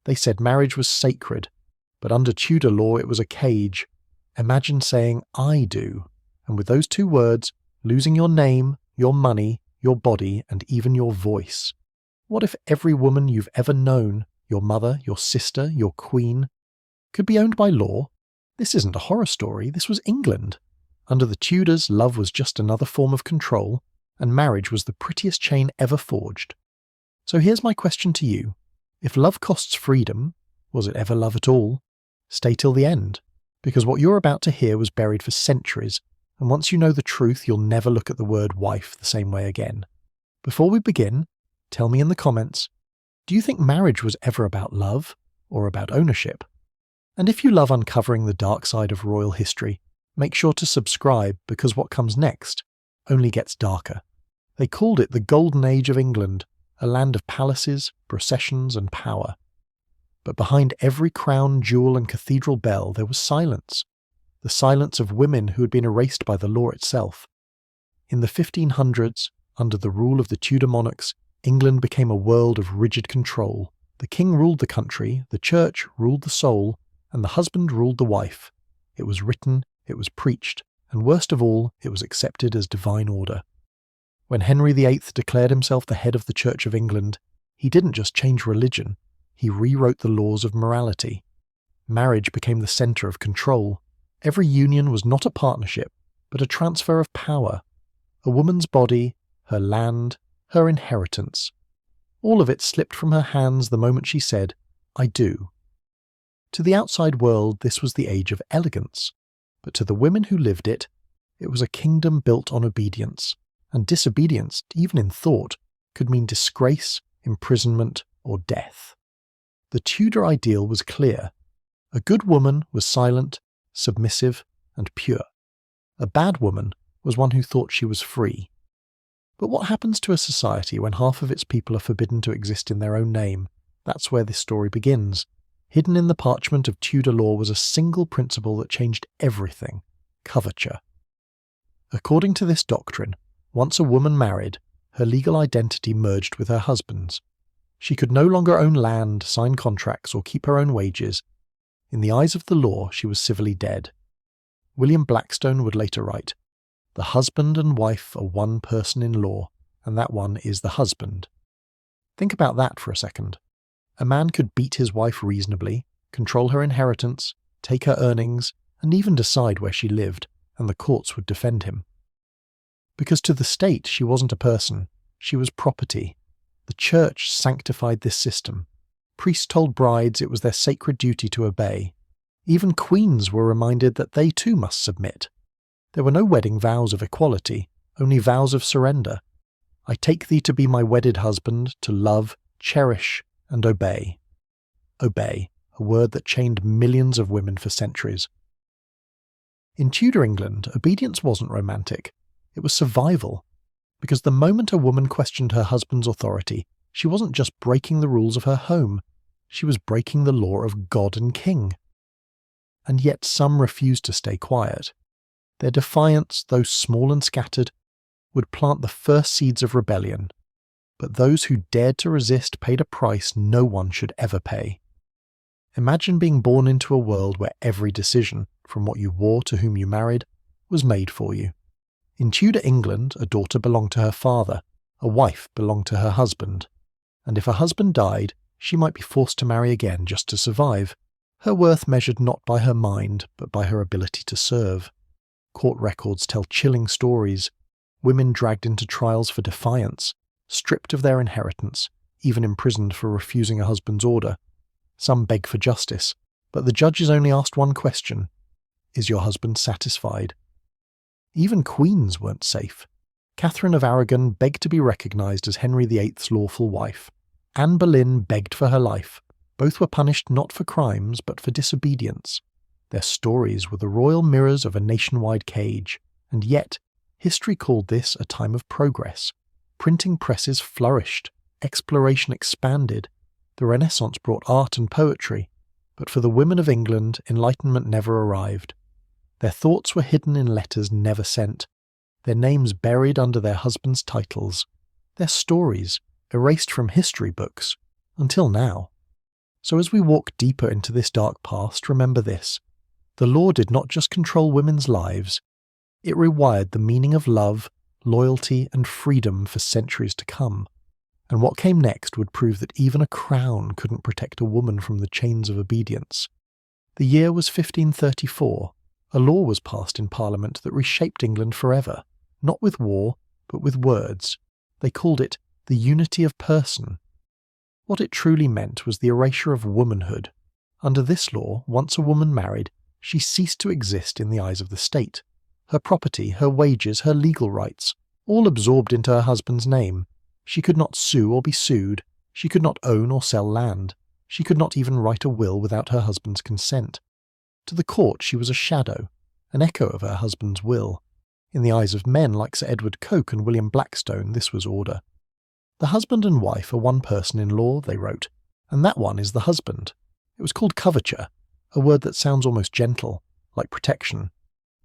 They said marriage was sacred, but under Tudor law it was a cage. Imagine saying, "I do," and with those two words, losing your name, your money, your body, and even your voice. What if every woman you've ever known, your mother, your sister, your queen, could be owned by law? This isn't a horror story, this was England. Under the Tudors, love was just another form of control, and marriage was the prettiest chain ever forged. So here's my question to you. If love costs freedom, was it ever love at all? Stay till the end, because what you're about to hear was buried for centuries, and once you know the truth, you'll never look at the word wife the same way again. Before we begin, tell me in the comments, do you think marriage was ever about love or about ownership? And if you love uncovering the dark side of royal history, make sure to subscribe because what comes next only gets darker. They called it the Golden Age of England, a land of palaces, processions and power. But behind every crown, jewel and cathedral bell there was silence. The silence of women who had been erased by the law itself. In the 1500s, under the rule of the Tudor monarchs, England became a world of rigid control. The king ruled the country, the church ruled the soul, and the husband ruled the wife. It was written, it was preached, and worst of all, it was accepted as divine order. When Henry VIII declared himself the head of the Church of England, he didn't just change religion, he rewrote the laws of morality. Marriage became the centre of control. Every union was not a partnership, but a transfer of power. A woman's body, her land, her inheritance. All of it slipped from her hands the moment she said, "I do." To the outside world, this was the age of elegance. But to the women who lived it, it was a kingdom built on obedience. And disobedience, even in thought, could mean disgrace, imprisonment, or death. The Tudor ideal was clear. A good woman was silent, submissive, and pure. A bad woman was one who thought she was free. But what happens to a society when half of its people are forbidden to exist in their own name? That's where this story begins. Hidden in the parchment of Tudor law was a single principle that changed everything: coverture. According to this doctrine, once a woman married, her legal identity merged with her husband's. She could no longer own land, sign contracts, or keep her own wages. In the eyes of the law, she was civilly dead. William Blackstone would later write, "The husband and wife are one person in law, and that one is the husband." Think about that for a second. A man could beat his wife reasonably, control her inheritance, take her earnings, and even decide where she lived, and the courts would defend him. Because to the state she wasn't a person, she was property. The church sanctified this system. Priests told brides it was their sacred duty to obey. Even queens were reminded that they too must submit. There were no wedding vows of equality, only vows of surrender. I take thee to be my wedded husband, to love, cherish, and obey. Obey, a word that chained millions of women for centuries. In Tudor England, obedience wasn't romantic. It was survival. Because the moment a woman questioned her husband's authority, she wasn't just breaking the rules of her home, she was breaking the law of God and King. And yet some refused to stay quiet. Their defiance, though small and scattered, would plant the first seeds of rebellion. But those who dared to resist paid a price no one should ever pay. Imagine being born into a world where every decision, from what you wore to whom you married, was made for you. In Tudor England, a daughter belonged to her father, a wife belonged to her husband, and if her husband died, she might be forced to marry again just to survive, her worth measured not by her mind, but by her ability to serve. Court records tell chilling stories, women dragged into trials for defiance, stripped of their inheritance, even imprisoned for refusing a husband's order. Some beg for justice, but the judges only asked one question: is your husband satisfied? Even queens weren't safe. Catherine of Aragon begged to be recognised as Henry VIII's lawful wife. Anne Boleyn begged for her life. Both were punished not for crimes, but for disobedience. Their stories were the royal mirrors of a nationwide cage, and yet history called this a time of progress. Printing presses flourished, exploration expanded, the Renaissance brought art and poetry, but for the women of England, enlightenment never arrived. Their thoughts were hidden in letters never sent, their names buried under their husbands' titles, their stories erased from history books, until now. So as we walk deeper into this dark past, remember this. The law did not just control women's lives, it rewired the meaning of love, loyalty, and freedom for centuries to come. And what came next would prove that even a crown couldn't protect a woman from the chains of obedience. The year was 1534. A law was passed in Parliament that reshaped England forever, not with war, but with words. They called it the unity of person. What it truly meant was the erasure of womanhood. Under this law, once a woman married, she ceased to exist in the eyes of the state. Her property, her wages, her legal rights, all absorbed into her husband's name. She could not sue or be sued. She could not own or sell land. She could not even write a will without her husband's consent. To the court she was a shadow, an echo of her husband's will. In the eyes of men like Sir Edward Coke and William Blackstone, this was order. The husband and wife are one person in law, they wrote, and that one is the husband. It was called coverture, a word that sounds almost gentle, like protection.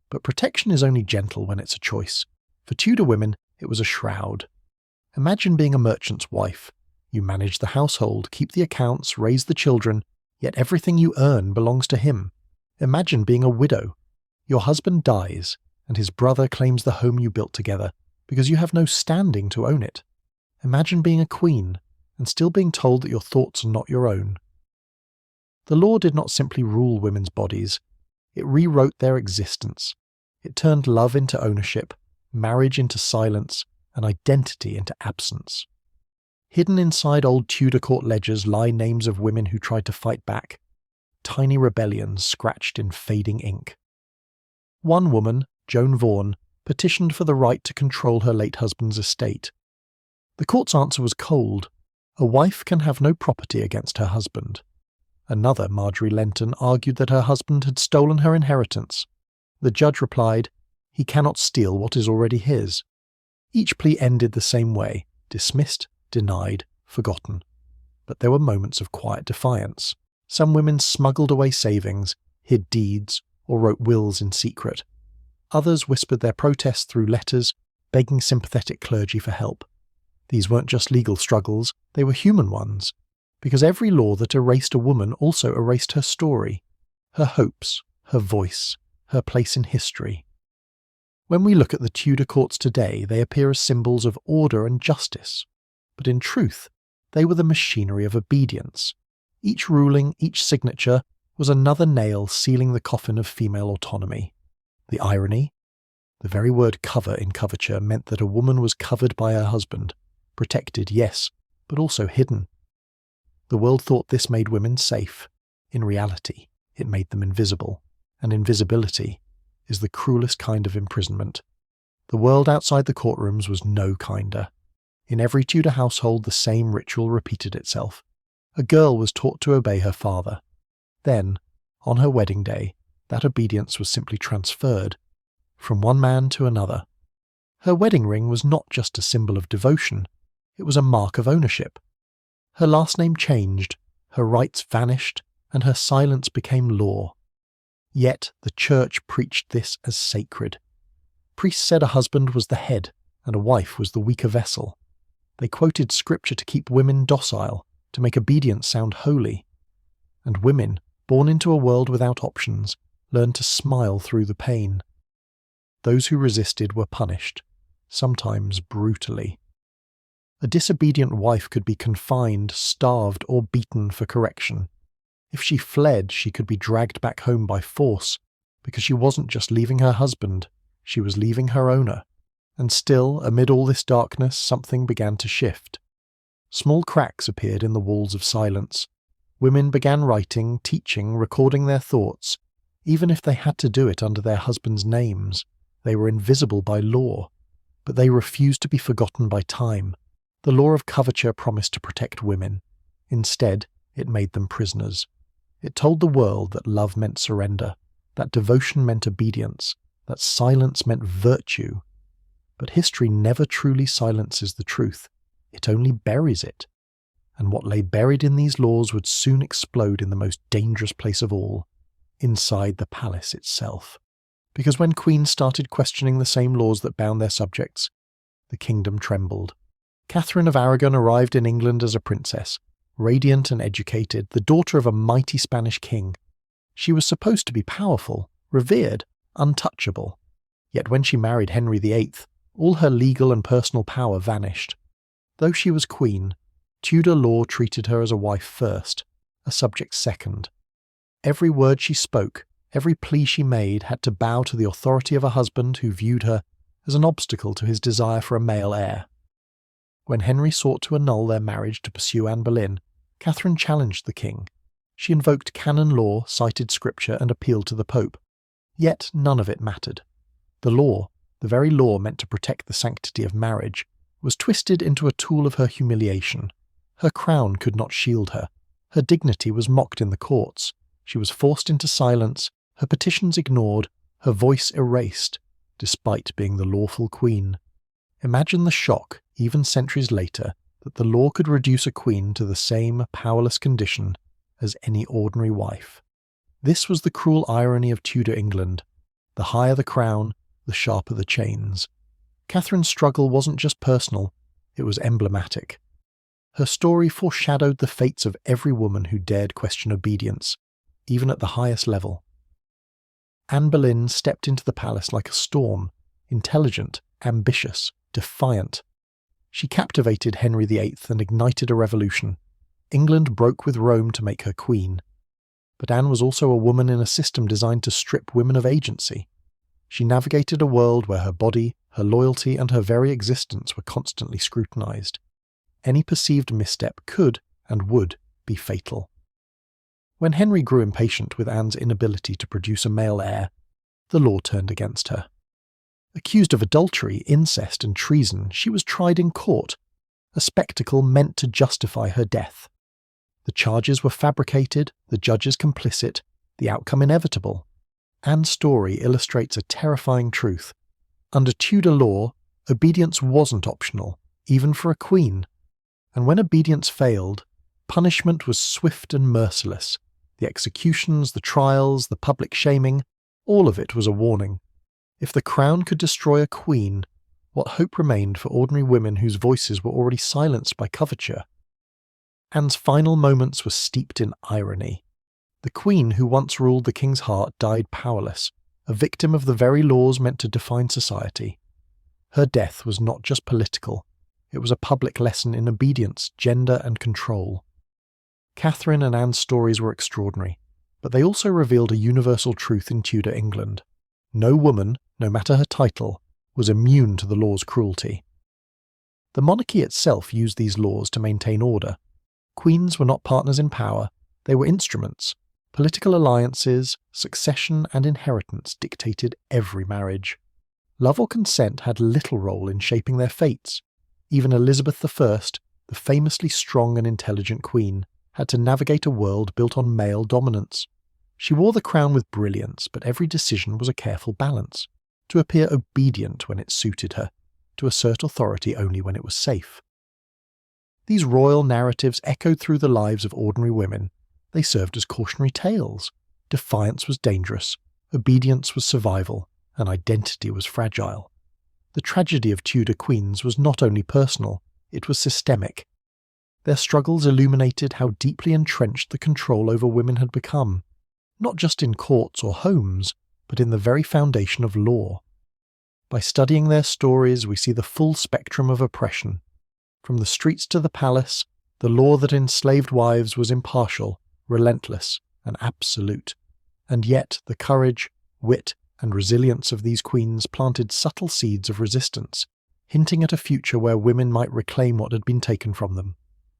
But protection is only gentle when it's a choice. For Tudor women, it was a shroud. Imagine being a merchant's wife. You manage the household, keep the accounts, raise the children, yet everything you earn belongs to him. Imagine being a widow. Your husband dies, and his brother claims the home you built together, because you have no standing to own it. Imagine being a queen, and still being told that your thoughts are not your own. The law did not simply rule women's bodies, it rewrote their existence. It turned love into ownership, marriage into silence, and identity into absence. Hidden inside old Tudor court ledgers lie names of women who tried to fight back, tiny rebellions scratched in fading ink. One woman, Joan Vaughan, petitioned for the right to control her late husband's estate. The court's answer was cold. A wife can have no property against her husband. Another, Marjorie Lenton, argued that her husband had stolen her inheritance. The judge replied, "He cannot steal what is already his." Each plea ended the same way, dismissed, denied, forgotten. But there were moments of quiet defiance. Some women smuggled away savings, hid deeds, or wrote wills in secret. Others whispered their protests through letters, begging sympathetic clergy for help. These weren't just legal struggles, they were human ones, because every law that erased a woman also erased her story, her hopes, her voice, her place in history. When we look at the Tudor courts today, they appear as symbols of order and justice, but in truth, they were the machinery of obedience. Each ruling, each signature, was another nail sealing the coffin of female autonomy. The irony? The very word cover in coverture meant that a woman was covered by her husband, protected, yes, but also hidden. The world thought this made women safe. In reality, it made them invisible, and invisibility is the cruelest kind of imprisonment. The world outside the courtrooms was no kinder. In every Tudor household, the same ritual repeated itself. A girl was taught to obey her father. Then, on her wedding day, that obedience was simply transferred from one man to another. Her wedding ring was not just a symbol of devotion, it was a mark of ownership. Her last name changed, her rights vanished, and her silence became law. Yet the church preached this as sacred. Priests said a husband was the head and a wife was the weaker vessel. They quoted scripture to keep women docile, to make obedience sound holy. And women, born into a world without options, learned to smile through the pain. Those who resisted were punished, sometimes brutally. A disobedient wife could be confined, starved, or beaten for correction. If she fled, she could be dragged back home by force, because she wasn't just leaving her husband, she was leaving her owner. And still, amid all this darkness, something began to shift. Small cracks appeared in the walls of silence. Women began writing, teaching, recording their thoughts, even if they had to do it under their husbands' names. They were invisible by law, but they refused to be forgotten by time. The law of coverture promised to protect women. Instead, it made them prisoners. It told the world that love meant surrender, that devotion meant obedience, that silence meant virtue. But history never truly silences the truth. It only buries it. And what lay buried in these laws would soon explode in the most dangerous place of all, inside the palace itself. Because when queens started questioning the same laws that bound their subjects, the kingdom trembled. Catherine of Aragon arrived in England as a princess, radiant and educated, the daughter of a mighty Spanish king. She was supposed to be powerful, revered, untouchable. Yet when she married Henry VIII, all her legal and personal power vanished. Though she was queen, Tudor law treated her as a wife first, a subject second. Every word she spoke, every plea she made had to bow to the authority of a husband who viewed her as an obstacle to his desire for a male heir. When Henry sought to annul their marriage to pursue Anne Boleyn, Catherine challenged the king. She invoked canon law, cited scripture, and appealed to the Pope. Yet none of it mattered. The law, the very law meant to protect the sanctity of marriage, was twisted into a tool of her humiliation. Her crown could not shield her. Her dignity was mocked in the courts. She was forced into silence, her petitions ignored, her voice erased, despite being the lawful queen. Imagine the shock, even centuries later, that the law could reduce a queen to the same powerless condition as any ordinary wife. This was the cruel irony of Tudor England. The higher the crown, the sharper the chains. Catherine's struggle wasn't just personal, it was emblematic. Her story foreshadowed the fates of every woman who dared question obedience, even at the highest level. Anne Boleyn stepped into the palace like a storm, intelligent, ambitious, defiant. She captivated Henry VIII and ignited a revolution. England broke with Rome to make her queen. But Anne was also a woman in a system designed to strip women of agency. She navigated a world where her body, her loyalty, and her very existence were constantly scrutinized. Any perceived misstep could, and would, be fatal. When Henry grew impatient with Anne's inability to produce a male heir, the law turned against her. Accused of adultery, incest, and treason, she was tried in court, a spectacle meant to justify her death. The charges were fabricated, the judges complicit, the outcome inevitable. Anne's story illustrates a terrifying truth. Under Tudor law, obedience wasn't optional, even for a queen. And when obedience failed, punishment was swift and merciless. The executions, the trials, the public shaming, all of it was a warning. If the crown could destroy a queen, what hope remained for ordinary women whose voices were already silenced by coverture? Anne's final moments were steeped in irony. The queen who once ruled the king's heart died powerless, a victim of the very laws meant to define society. Her death was not just political, it was a public lesson in obedience, gender, and control. Catherine and Anne's stories were extraordinary, but they also revealed a universal truth in Tudor England. No woman, no matter her title, was immune to the law's cruelty. The monarchy itself used these laws to maintain order. Queens were not partners in power, they were instruments. Political alliances, succession, and inheritance dictated every marriage. Love or consent had little role in shaping their fates. Even Elizabeth I, the famously strong and intelligent queen, had to navigate a world built on male dominance. She wore the crown with brilliance, but every decision was a careful balance. To appear obedient when it suited her, to assert authority only when it was safe. These royal narratives echoed through the lives of ordinary women. They served as cautionary tales. Defiance was dangerous, obedience was survival, and identity was fragile. The tragedy of Tudor queens was not only personal, it was systemic. Their struggles illuminated how deeply entrenched the control over women had become, not just in courts or homes, but in the very foundation of law. By studying their stories, we see the full spectrum of oppression. From the streets to the palace, the law that enslaved wives was impartial, relentless, and absolute. And yet the courage, wit, and resilience of these queens planted subtle seeds of resistance, hinting at a future where women might reclaim what had been taken from them.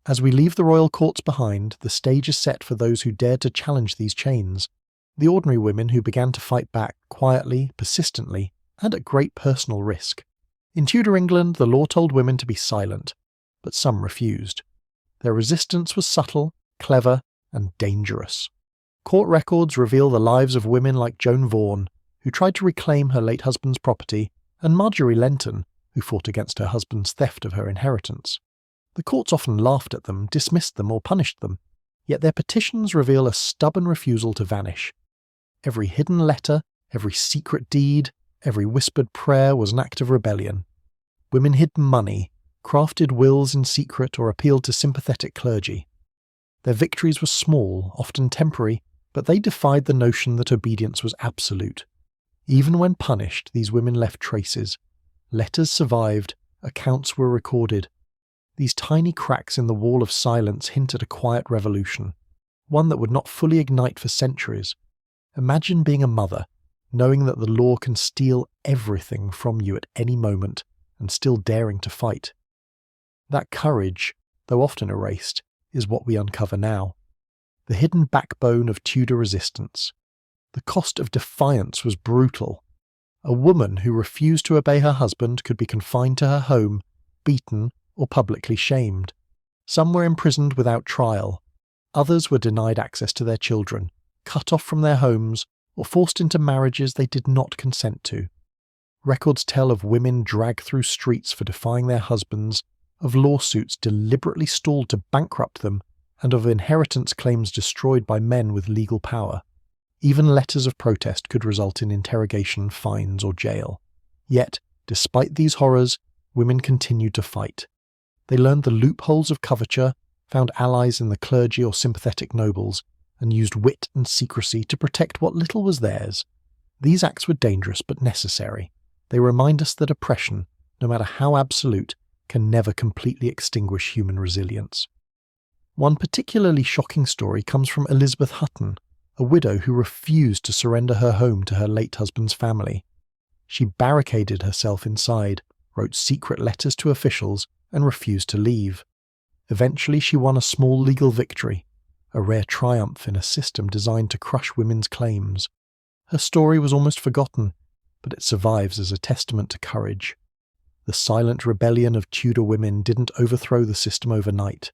As we leave the royal courts behind, the stage is set for those who dared to challenge these chains, the ordinary women who began to fight back quietly, persistently, and at great personal risk. In Tudor England, the law told women to be silent, but some refused. Their resistance was subtle, clever, and dangerous. Court records reveal the lives of women like Joan Vaughan, who tried to reclaim her late husband's property, and Marjorie Lenton, who fought against her husband's theft of her inheritance. The courts often laughed at them, dismissed them, or punished them, yet their petitions reveal a stubborn refusal to vanish. Every hidden letter, every secret deed, every whispered prayer was an act of rebellion. Women hid money, crafted wills in secret, or appealed to sympathetic clergy. Their victories were small, often temporary, but they defied the notion that obedience was absolute. Even when punished, these women left traces. Letters survived, accounts were recorded. These tiny cracks in the wall of silence hint at a quiet revolution, one that would not fully ignite for centuries. Imagine being a mother, knowing that the law can steal everything from you at any moment, and still daring to fight. That courage, though often erased, is what we uncover now. The hidden backbone of Tudor resistance. The cost of defiance was brutal. A woman who refused to obey her husband could be confined to her home, beaten, or publicly shamed. Some were imprisoned without trial. Others were denied access to their children, cut off from their homes, or forced into marriages they did not consent to. Records tell of women dragged through streets for defying their husbands, of lawsuits deliberately stalled to bankrupt them, and of inheritance claims destroyed by men with legal power. Even letters of protest could result in interrogation, fines, or jail. Yet, despite these horrors, women continued to fight. They learned the loopholes of coverture, found allies in the clergy or sympathetic nobles, and used wit and secrecy to protect what little was theirs. These acts were dangerous but necessary. They remind us that oppression, no matter how absolute, can never completely extinguish human resilience. One particularly shocking story comes from Elizabeth Hutton, a widow who refused to surrender her home to her late husband's family. She barricaded herself inside, wrote secret letters to officials, and refused to leave. Eventually she won a small legal victory, a rare triumph in a system designed to crush women's claims. Her story was almost forgotten, but it survives as a testament to courage. The silent rebellion of Tudor women didn't overthrow the system overnight.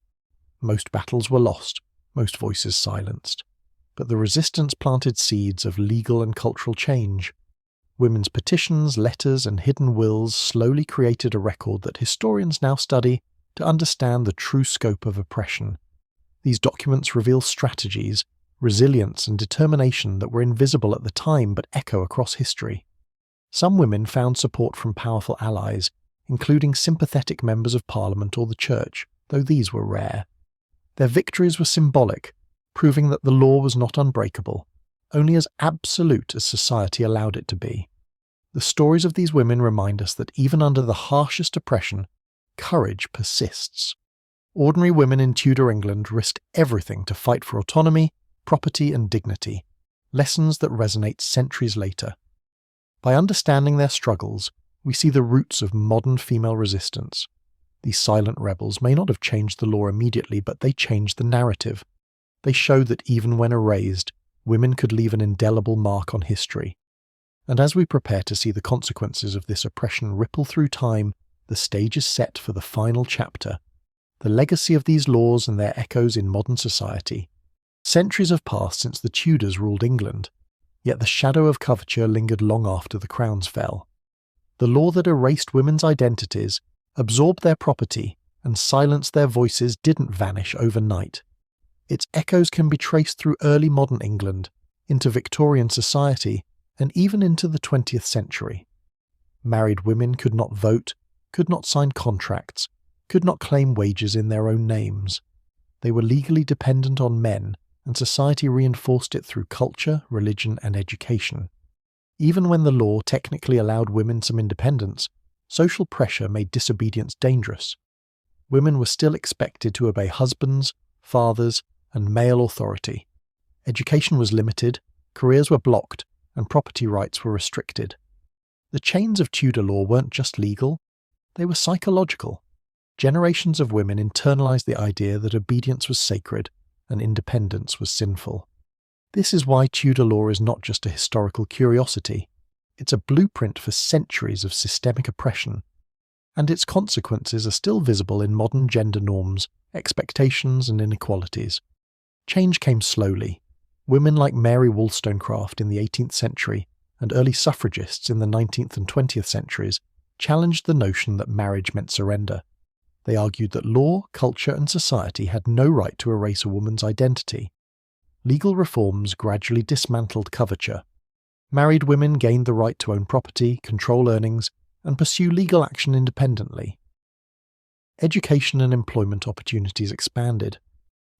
Most battles were lost, most voices silenced. But the resistance planted seeds of legal and cultural change. Women's petitions, letters, and hidden wills slowly created a record that historians now study to understand the true scope of oppression. These documents reveal strategies, resilience, and determination that were invisible at the time but echo across history. Some women found support from powerful allies, including sympathetic members of Parliament or the Church, though these were rare. Their victories were symbolic, proving that the law was not unbreakable, only as absolute as society allowed it to be. The stories of these women remind us that even under the harshest oppression, courage persists. Ordinary women in Tudor England risked everything to fight for autonomy, property, and dignity, lessons that resonate centuries later. By understanding their struggles, we see the roots of modern female resistance. These silent rebels may not have changed the law immediately, but they changed the narrative. They show that even when erased, women could leave an indelible mark on history. And as we prepare to see the consequences of this oppression ripple through time, the stage is set for the final chapter, the legacy of these laws and their echoes in modern society. Centuries have passed since the Tudors ruled England, yet the shadow of coverture lingered long after the crowns fell. The law that erased women's identities, absorbed their property, and silenced their voices didn't vanish overnight. Its echoes can be traced through early modern England, into Victorian society, and even into the 20th century. Married women could not vote, could not sign contracts, could not claim wages in their own names. They were legally dependent on men, and society reinforced it through culture, religion, and education. Even when the law technically allowed women some independence, social pressure made disobedience dangerous. Women were still expected to obey husbands, fathers, and male authority. Education was limited, careers were blocked, and property rights were restricted. The chains of Tudor law weren't just legal, they were psychological. Generations of women internalized the idea that obedience was sacred and independence was sinful. This is why Tudor law is not just a historical curiosity, it's a blueprint for centuries of systemic oppression, and its consequences are still visible in modern gender norms, expectations, and inequalities. Change came slowly. Women like Mary Wollstonecraft in the 18th century and early suffragists in the 19th and 20th centuries challenged the notion that marriage meant surrender. They argued that law, culture, and society had no right to erase a woman's identity. Legal reforms gradually dismantled coverture. Married women gained the right to own property, control earnings, and pursue legal action independently. Education and employment opportunities expanded.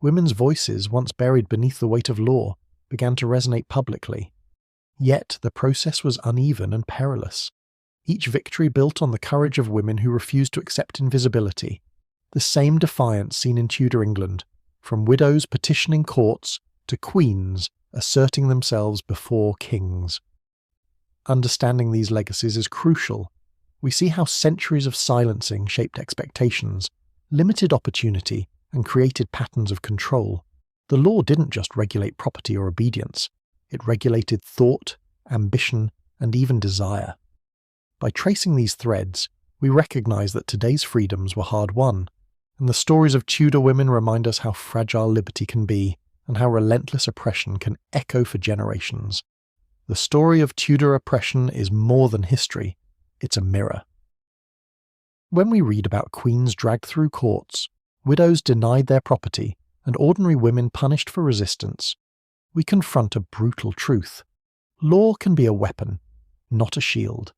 Women's voices, once buried beneath the weight of law, began to resonate publicly. Yet the process was uneven and perilous. Each victory built on the courage of women who refused to accept invisibility, the same defiance seen in Tudor England, from widows petitioning courts to queens asserting themselves before kings. Understanding these legacies is crucial. We see how centuries of silencing shaped expectations, limited opportunity, and created patterns of control. The law didn't just regulate property or obedience, it regulated thought, ambition, and even desire. By tracing these threads, we recognize that today's freedoms were hard-won, and the stories of Tudor women remind us how fragile liberty can be and how relentless oppression can echo for generations. The story of Tudor oppression is more than history, it's a mirror. When we read about queens dragged through courts, widows denied their property, and ordinary women punished for resistance, we confront a brutal truth. Law can be a weapon, not a shield.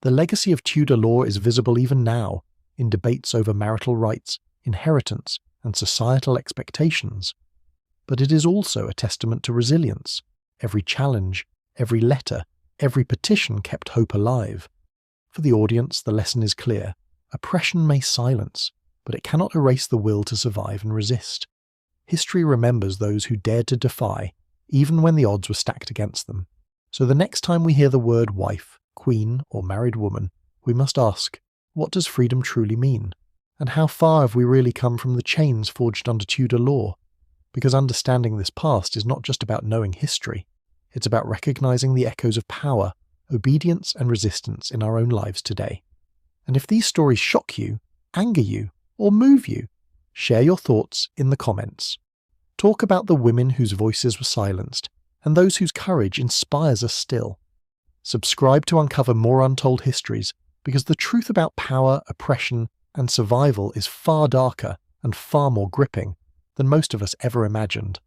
The legacy of Tudor law is visible even now, in debates over marital rights, inheritance, and societal expectations. But it is also a testament to resilience. Every challenge, every letter, every petition kept hope alive. For the audience, the lesson is clear. Oppression may silence, but it cannot erase the will to survive and resist. History remembers those who dared to defy, even when the odds were stacked against them. So the next time we hear the word wife, queen, or married woman, we must ask, what does freedom truly mean? And how far have we really come from the chains forged under Tudor law? Because understanding this past is not just about knowing history, it's about recognizing the echoes of power, obedience, and resistance in our own lives today. And if these stories shock you, anger you, or move you, share your thoughts in the comments. Talk about the women whose voices were silenced, and those whose courage inspires us still. Subscribe to uncover more untold histories, because the truth about power, oppression, and survival is far darker and far more gripping than most of us ever imagined.